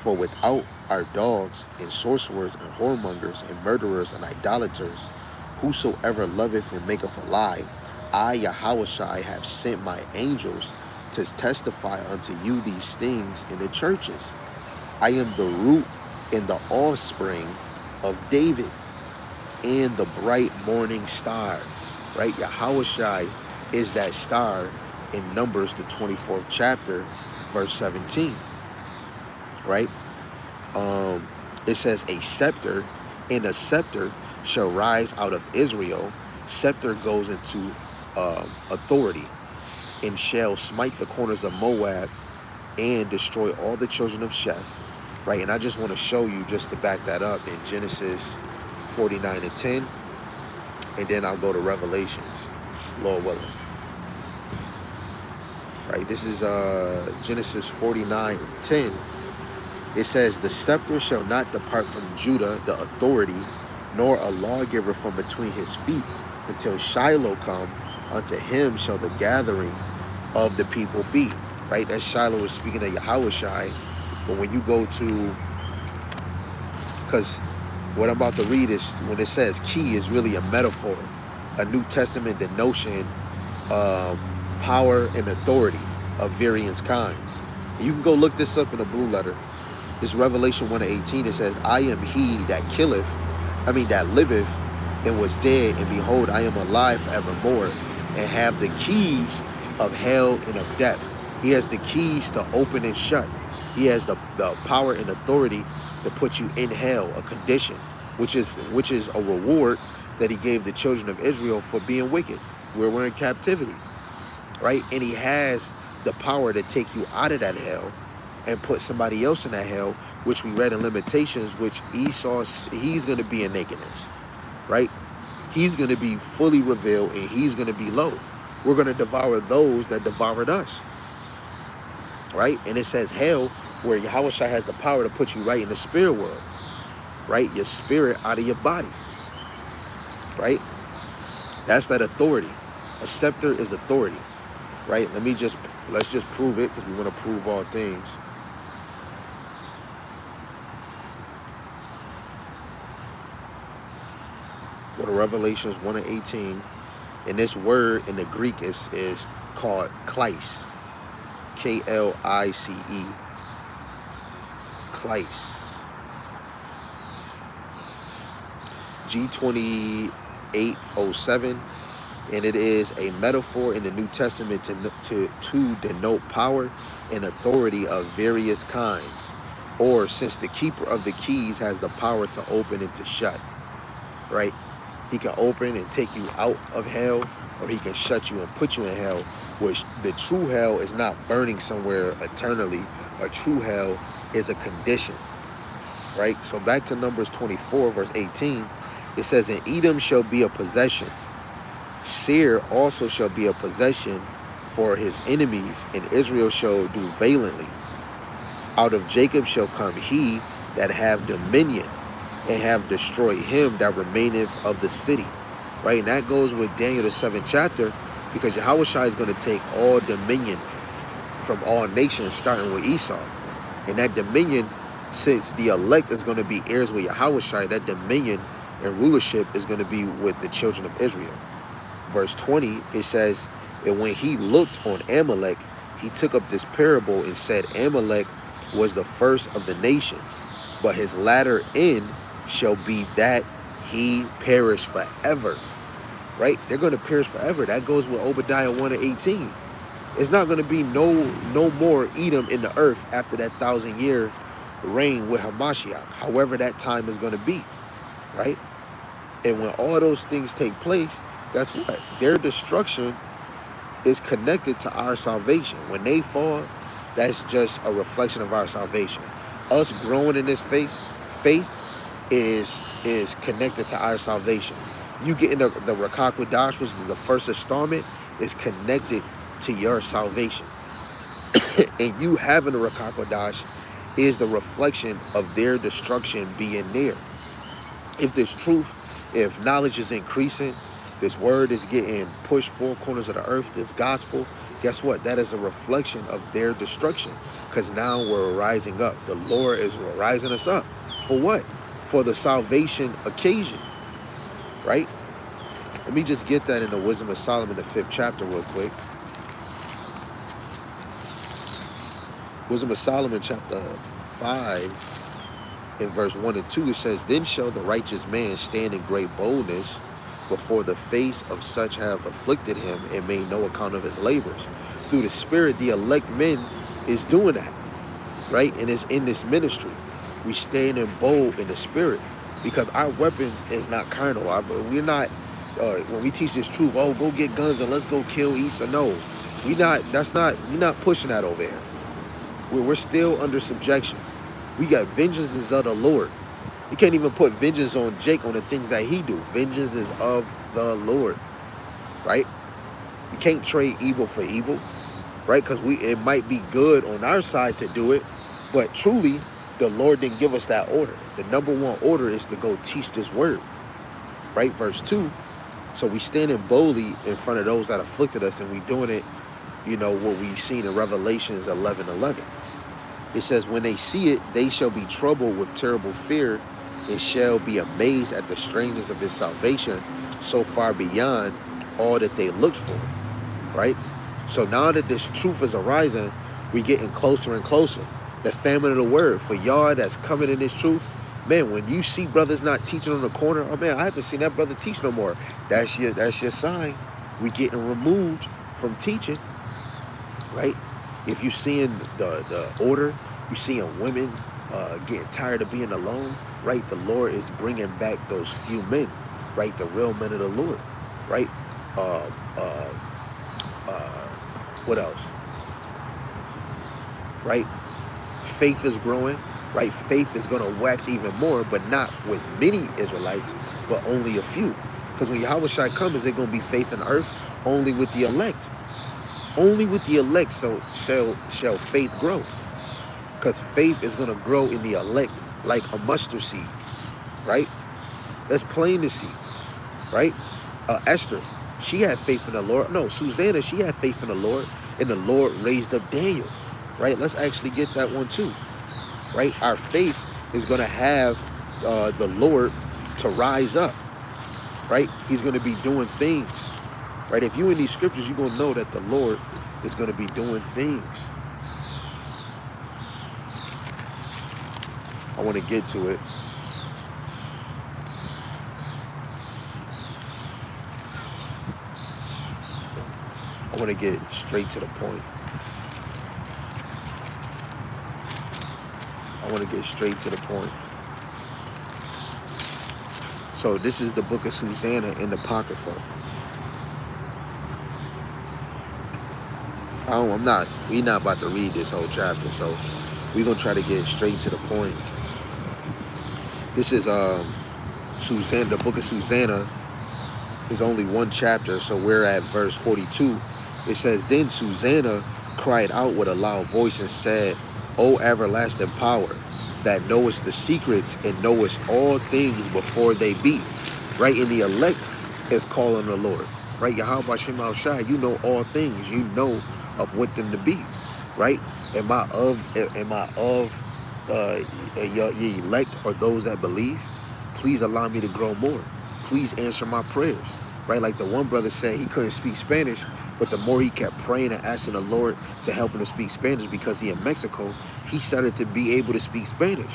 For without are dogs and sorcerers and whoremongers and murderers and idolaters, whosoever loveth and maketh a lie. I, Yahushua, have sent my angels to testify unto you these things in the churches. I am the root and the offspring of David and the bright morning star, right? Yahushua is that star in Numbers, the 24th chapter, verse 17, right? It says a scepter, and a scepter shall rise out of Israel. Scepter goes into authority, and shall smite the corners of Moab and destroy all the children of Sheth, right? And I just want to show you, just to back that up, in Genesis 49 and 10, and then I'll go to Revelations, Lord willing. Right, this is Genesis 49 and 10. It says, the scepter shall not depart from Judah, the authority, nor a lawgiver from between his feet, until Shiloh come. Unto him shall the gathering of the people be. Right? That Shiloh is speaking of Yahushua. But when you go to, because what I'm about to read is, when it says key, is really a metaphor, a New Testament denotion, power and authority of various kinds. And you can go look this up in a blue letter. It's Revelation 1:18. It says, I am he that killeth, that liveth and was dead, and behold, I am alive forevermore, and have the keys of hell and of death. He has the keys to open and shut. He has the power and authority to put you in hell, a condition, which is a reward that he gave the children of Israel for being wicked, where we're in captivity, right? And he has the power to take you out of that hell and put somebody else in that hell, which we read in Limitations, which Esau, he's going to be in nakedness, right? He's going to be fully revealed, and he's going to be low. We're going to devour those that devoured us, right? And it says hell, where Yahweh Shai has the power to put you right in the spirit world, right? Your spirit out of your body, right? That's that authority. A scepter is authority, right? Let's just prove it, because we want to prove all things. Go to Revelations 1:18. And this word in the Greek is called Kleis. K-L-I-C-E. Kleis. G2807. And it is a metaphor in the New Testament to denote power and authority of various kinds, or since the keeper of the keys has the power to open and to shut, right? He can open and take you out of hell, or he can shut you and put you in hell, which the true hell is not burning somewhere eternally. A true hell is a condition, right? So back to Numbers 24, verse 18, it says, and Edom shall be a possession. Seir also shall be a possession for his enemies, and Israel shall do valiantly. Out of Jacob shall come he that have dominion, and have destroyed him that remaineth of the city. Right? And that goes with Daniel the 7th chapter, because Yahweh Shai is going to take all dominion from all nations, starting with Esau. And that dominion, since the elect is going to be heirs with Yahweh Shai, that dominion and rulership is going to be with the children of Israel. Verse 20, it says, and when he looked on Amalek, he took up this parable and said, Amalek was the first of the nations, but his latter end shall be that he perish forever. Right? They're going to perish forever. That goes with Obadiah 1:18. It's not going to be no more Edom in the earth after that 1,000-year reign with Hamashiach, however that time is going to be. Right? And when all those things take place, guess what? Their destruction is connected to our salvation. When they fall, that's just a reflection of our salvation. Us growing in this faith is connected to our salvation. You getting the Rakak Wadash, which is the first installment, is connected to your salvation. And you having the Rakak Wadash is the reflection of their destruction being there. If this truth, if knowledge is increasing, this word is getting pushed four corners of the earth, this gospel, guess what? That is a reflection of their destruction. Because now we're rising up. The Lord is rising us up. For what? For the salvation occasion. Right? Let me just get that in the Wisdom of Solomon, the 5th chapter, real quick. Wisdom of Solomon, chapter 5, in verse 1 and 2, it says, then shall the righteous man stand in great boldness before the face of such have afflicted him, and made no account of his labors. Through the Spirit, the elect men is doing that, right? And it's in this ministry. We stand in bold in the Spirit, because our weapons is not carnal. We're not, when we teach this truth, oh, go get guns and let's go kill Esau. No, we're not pushing that over here. We're still under subjection. We got vengeance of the Lord. You can't even put vengeance on Jake on the things that he do. Vengeance is of the Lord, right? You can't trade evil for evil, right? Because it might be good on our side to do it, but truly, the Lord didn't give us that order. The number one order is to go teach this word, right? Verse 2, so we standing boldly in front of those that afflicted us, and we doing it, what we've seen in Revelations 11:11. It says, when they see it, they shall be troubled with terrible fear, and shall be amazed at the strangeness of his salvation, so far beyond all that they looked for, right? So now that this truth is arising, we getting closer and closer. The famine of the word, for y'all that's coming in this truth, man, when you see brothers not teaching on the corner, oh man, I haven't seen that brother teach no more. That's your sign. We getting removed from teaching, right? If you seeing the order You seeing women getting tired of being alone, right? The Lord is bringing back those few men, right? The real men of the Lord, right? Uh, uh, uh, what else? Right? Faith is growing, right? Faith is going to wax even more, but not with many Israelites, but only a few. Because when Yahweh Shai comes, is there going to be faith in the earth? Only with the elect. Only with the elect shall faith grow. Because faith is going to grow in the elect like a mustard seed, right? That's plain to see, right? Esther, she had faith in the Lord. No, Susanna, she had faith in the Lord, and the Lord raised up Daniel, right? Let's actually get that one too, right? Our faith is going to have the Lord to rise up, right? He's going to be doing things, right? If you in these scriptures, you're going to know that the Lord is going to be doing things. I want to get to it. I want to get straight to the point. I want to get straight to the point. So this is the book of Susanna in the Apocrypha. We're not about to read this whole chapter, so we're going to try to get straight to the point. This is Susanna, the book of Susanna is only one chapter, so we're at verse 42. It says, then Susanna cried out with a loud voice and said, O everlasting power, that knowest the secrets and knowest all things before they be. Right? In the elect is calling the Lord. Right? Yahweh Shema Shai, you know all things. You know of what them to be. Right? Am I of your elect or those that believe? Please allow me to grow more. Please answer my prayers. Right? Like the one brother said, he couldn't speak Spanish, but the more he kept praying and asking the Lord to help him to speak Spanish, because he in Mexico, he started to be able to speak Spanish.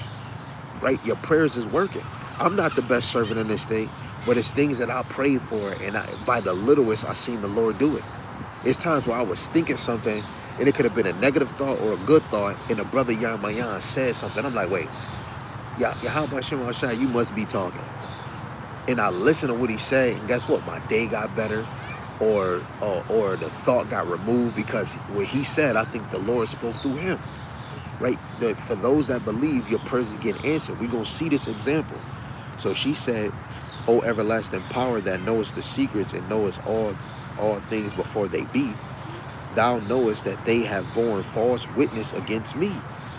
Right? Your prayers is working. I'm not the best servant in this thing, but it's things that I prayed for, and by the littlest, I seen the Lord do it. It's times where I was thinking something, and it could have been a negative thought or a good thought, and the brother Yarmayan said something. I'm like, wait, Yahweh Shema Shai, you must be talking. And I listened to what he said, and guess what? My day got better, or the thought got removed, because what he said, I think the Lord spoke through him. Right? That for those that believe, your prayers is getting answered. We're going to see this example. So she said, O everlasting power that knowest the secrets and knowest all things before they be, thou knowest that they have borne false witness against me,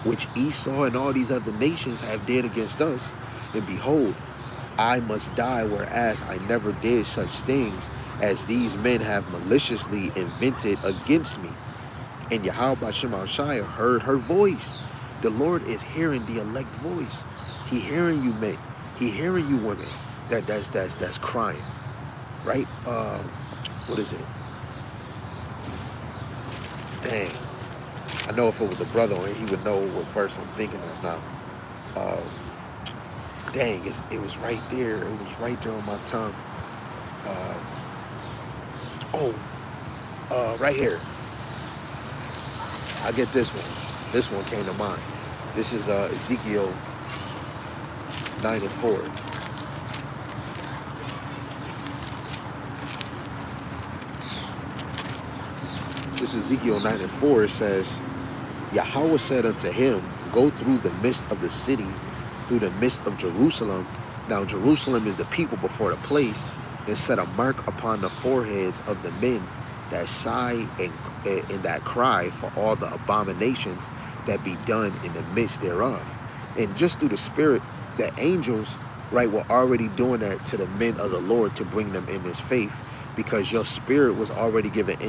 which Esau and all these other nations have did against us. And behold, I must die, whereas I never did such things as these men have maliciously invented against me. And Yahweh Shema Shai heard her voice. The Lord is hearing the elect voice. He hearing you men. He hearing you women. That's crying. Right? What is it? Dang. I know if it was a brother on it, he would know what verse I'm thinking of now. Dang, it was right there. It was right there on my tongue. Right here. I get this one. This one came to mind. This is Ezekiel 9:4. This is Ezekiel 9:4. It says, Yahweh said unto him, go through the midst of the city, through the midst of Jerusalem. Now Jerusalem is the people before the place, and set a mark upon the foreheads of the men that sigh and that cry for all the abominations that be done in the midst thereof. And just through the Spirit, the angels, right, were already doing that to the men of the Lord to bring them in this faith, because your spirit was already given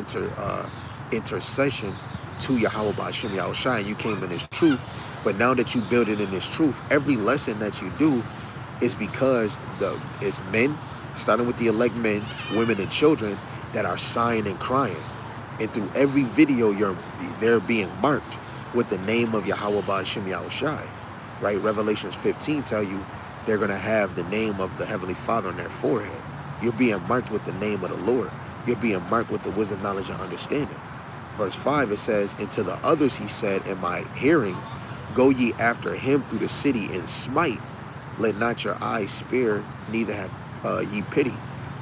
intercession to Yahweh Ba'ashem Yahushua, and you came in this truth. But now that you build it in this truth, every lesson that you do is because it's men, starting with the elect men, women, and children that are sighing and crying. And through every video, they're being marked with the name of Yahweh Ba'ashem Yahushua. Right? Revelations 15 tell you they're going to have the name of the Heavenly Father on their forehead. You're being marked with the name of the Lord. You're being marked with the wisdom, knowledge, and understanding. Verse 5, it says, and to the others he said in my hearing, Go ye after him through the city and smite. Let not your eyes spare, neither have ye pity.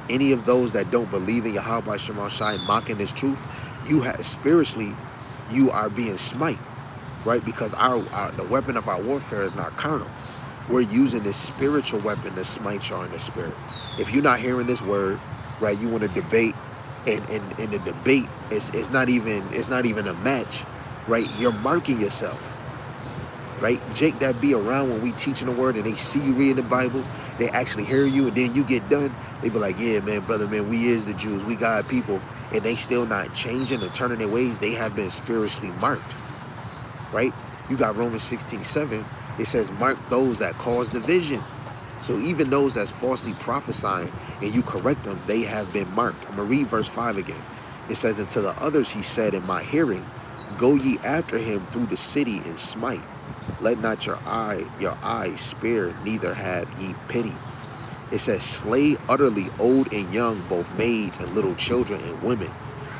Any of those that don't believe in Yahweh Shema Shai, mocking this truth, you have spiritually, you are being smite, right? Because the weapon of our warfare is not carnal. We're using this spiritual weapon to smite y'all in the spirit. If you're not hearing this word, right, you want to debate, and the debate is not even a match, right? You're marking yourself. Right? Jake that be around when we teaching the word and they see you reading the Bible, they actually hear you, and then you get done, they be like, yeah, man, brother, man, we is the Jews, we God people, and they still not changing and turning their ways. They have been spiritually marked, right? You got Romans 16:7. It says, mark those that cause division. So even those that's falsely prophesying and you correct them, they have been marked. I'm going to read verse 5 again. It says, and to the others he said in my hearing, go ye after him through the city and smite. Let not your eyes spare, neither have ye pity. It says, slay utterly old and young, both maids and little children and women,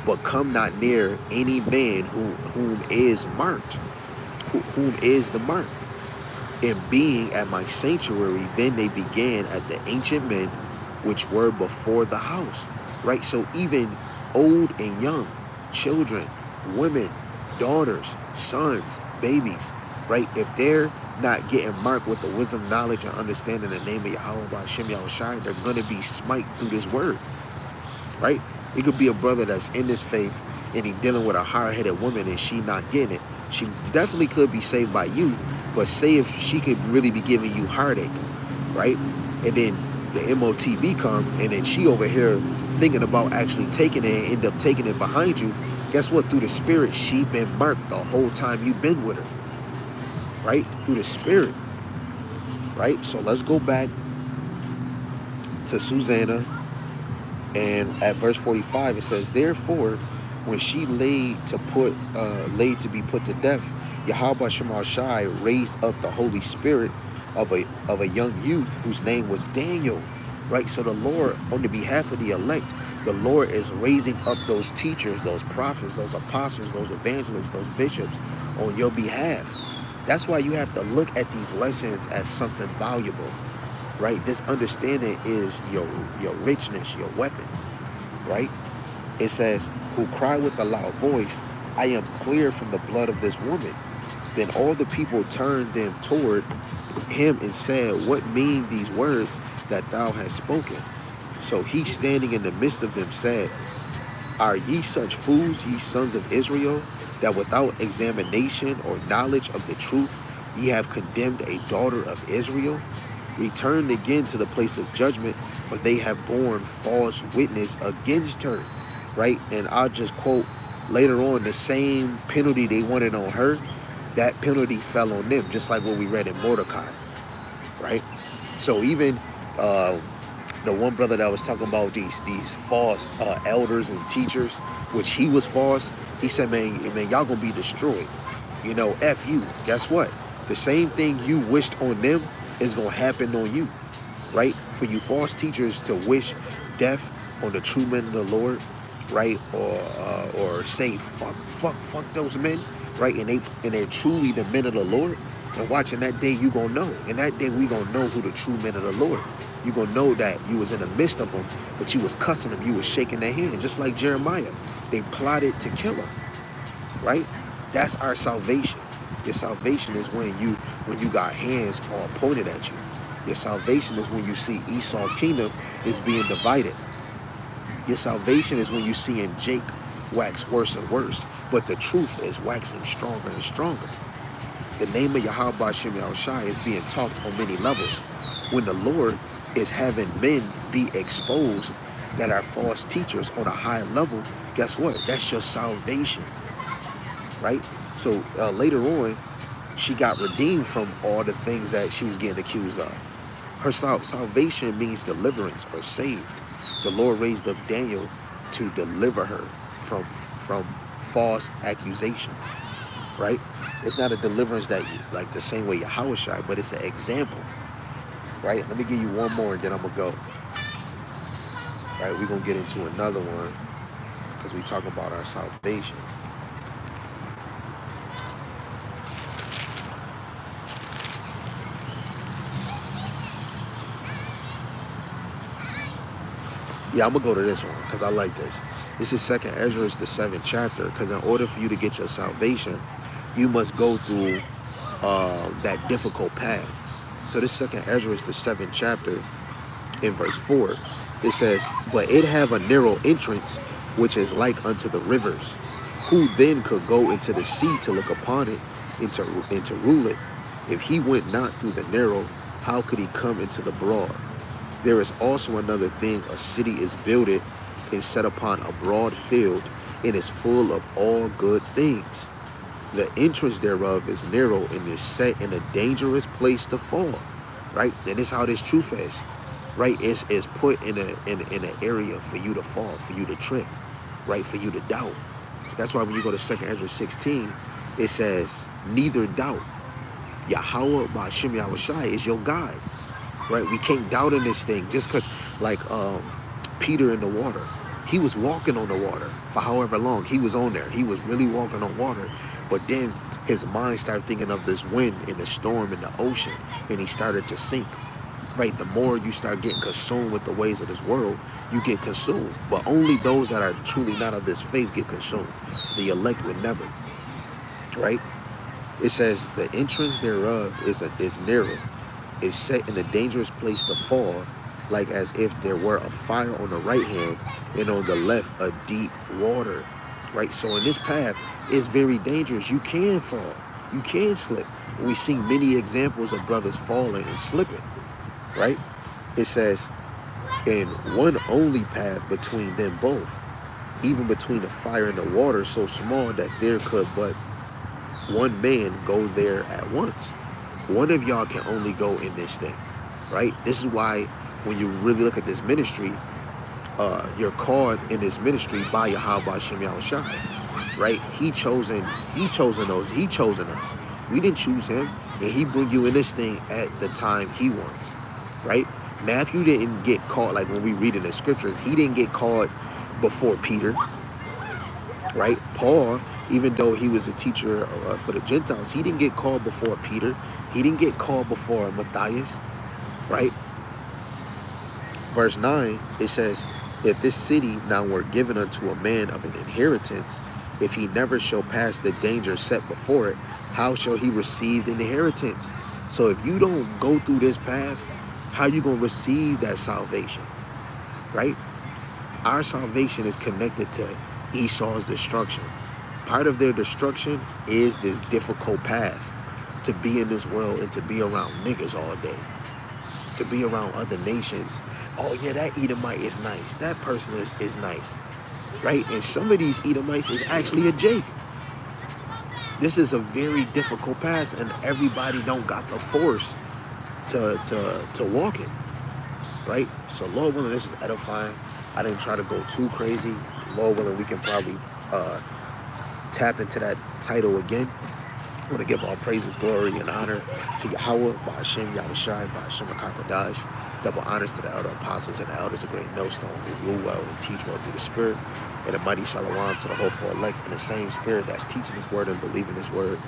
but come not near any man whom is marked, whom is the mark. And being at my sanctuary, then they began at the ancient men which were before the house. Right? So even old and young, children, women, daughters, sons, babies, right? If they're not getting marked with the wisdom, knowledge, and understanding the name of Yahweh by Shem Yahushai, they're going to be smite through this word, right? It could be a brother that's in this faith and he dealing with a hard-headed woman and she not getting it. She definitely could be saved by you, but say if she could really be giving you heartache, right? And then the MOTB come and then she over here thinking about actually taking it and end up taking it behind you. Guess what? Through the spirit, she been marked the whole time you've been with her. Right? Through the spirit. Right? So let's go back to Susanna. And at verse 45, it says, therefore, when she laid to be put to death, Yahweh Shema Shai raised up the Holy Spirit of a young youth whose name was Daniel. Right? So the Lord, on the behalf of the elect, the Lord is raising up those teachers, those prophets, those apostles, those evangelists, those bishops on your behalf. That's why you have to look at these lessons as something valuable, right? This understanding is your richness, your weapon, right? It says, who cry with a loud voice, I am clear from the blood of this woman. Then all the people turned them toward him and said, what mean these words that thou hast spoken? So he, standing in the midst of them, said, are ye such fools, ye sons of Israel, that without examination or knowledge of the truth ye have condemned a daughter of Israel? Return again to the place of judgment, for they have borne false witness against her. Right? And I'll just quote later on, the same penalty they wanted on her, that penalty fell on them, just like what we read in Mordecai. Right? So even the one brother that was talking about these false elders and teachers, which he was false, he said, man, y'all gonna be destroyed. You know, F you. Guess what? The same thing you wished on them is gonna happen on you, right? For you false teachers to wish death on the true men of the Lord, right? Or say fuck those men, right? And they're truly the men of the Lord. And watching that day, you gonna know. And that day, we gonna know who the true men of the Lord. You gonna know that you was in the midst of them, but you was cussing them, you was shaking their hand, just like Jeremiah. They plotted to kill him, right? That's our salvation. Your salvation is when you got hands all pointed at you. Your salvation is when you see Esau's kingdom is being divided. Your salvation is when you see in Jake wax worse and worse, but the truth is waxing stronger and stronger. The name of Yahweh Shem Yahushai is being taught on many levels. When the Lord is having men be exposed that are false teachers on a high level, guess what? That's your salvation, right? So later on, she got redeemed from all the things that she was getting accused of. Her salvation means deliverance or saved. The Lord raised up Daniel to deliver her from false accusations, right? It's not a deliverance that like the same way Yahweh, but it's an example, right? Let me give you one more and then I'm going to go. Right, we're going to get into another one because we talk about our salvation. Yeah, I'm going to go to this one because I like this. This is 2nd Ezra, it's the 7th chapter, because in order for you to get your salvation, you must go through that difficult path. So this 2nd Ezra is the 7th chapter in verse 4. It says, but it have a narrow entrance, which is like unto the rivers. Who then could go into the sea to look upon it and to rule it? If he went not through the narrow, how could he come into the broad? There is also another thing, a city is builded and set upon a broad field, and is full of all good things. The entrance thereof is narrow and is set in a dangerous place to fall. Right? And this is how this truth is. Right? It's put in an area for you to fall, for you to trip, right? For you to doubt. That's why when you go to 2nd Ezra 16, it says, neither doubt. Yahweh Ba'ashem Yahushai is your guide. Right? We can't doubt in this thing just because, like Peter in the water. He was walking on the water for however long. He was on there. He was really walking on water. But then his mind started thinking of this wind and the storm in the ocean, and he started to sink. Right? The more you start getting consumed with the ways of this world, you get consumed. But only those that are truly not of this faith get consumed. The elect would never. Right? It says the entrance thereof is narrow. It's set in a dangerous place to fall, like as if there were a fire on the right hand and on the left a deep water. Right? So in this path, it's very dangerous. You can fall. You can slip. We've seen many examples of brothers falling and slipping. Right? It says, in one only path between them both, even between the fire and the water, so small that there could but one man go there at once. One of y'all can only go in this thing. Right? This is why when you really look at this ministry, you're called in this ministry by Yahweh Ba'ashem Yahushai. Right? He chosen us. We didn't choose him, and he bring you in this thing at the time he wants. Right? Now, if you didn't get called, like when we read in the scriptures, he didn't get called before Peter. Right? Paul, even though he was a teacher for the Gentiles, he didn't get called before Peter. He didn't get called before Matthias. Right? Verse 9, it says, if this city now were given unto a man of an inheritance, if he never shall pass the danger set before it, how shall he receive the inheritance? So if you don't go through this path, how you going to receive that salvation? Right? Our salvation is connected to Esau's destruction. Part of their destruction is this difficult path to be in this world and to be around niggas all day, to be around other nations. Oh yeah, that Edomite is nice. That person is nice. Right? And some of these Edomites is actually a Jake. This is a very difficult path, and everybody don't got the force to walk it. Right? So Lord willing, this is edifying. I didn't try to go too crazy. Lord willing, we can probably tap into that title again. I want to give all praises, glory, and honor to Yahweh, Ba'ashem Yahushai, Ba'ashem HaKadosh. Double honors to the elder apostles and the elders of Great Millstone who rule well and teach well through the Spirit. And a mighty shalom to the hopeful elect in the same Spirit that's teaching His word and believing His word.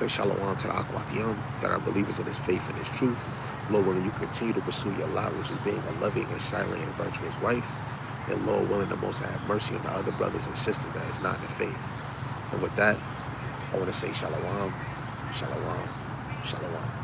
And shalom to the Akwatiyam that are believers in His faith and His truth. Lord willing, you continue to pursue your lot, which is being a loving and silent and virtuous wife. And Lord willing, the Most High have mercy on the other brothers and sisters that is not in the faith. And with that, I want to say shalom, shalom, shalom.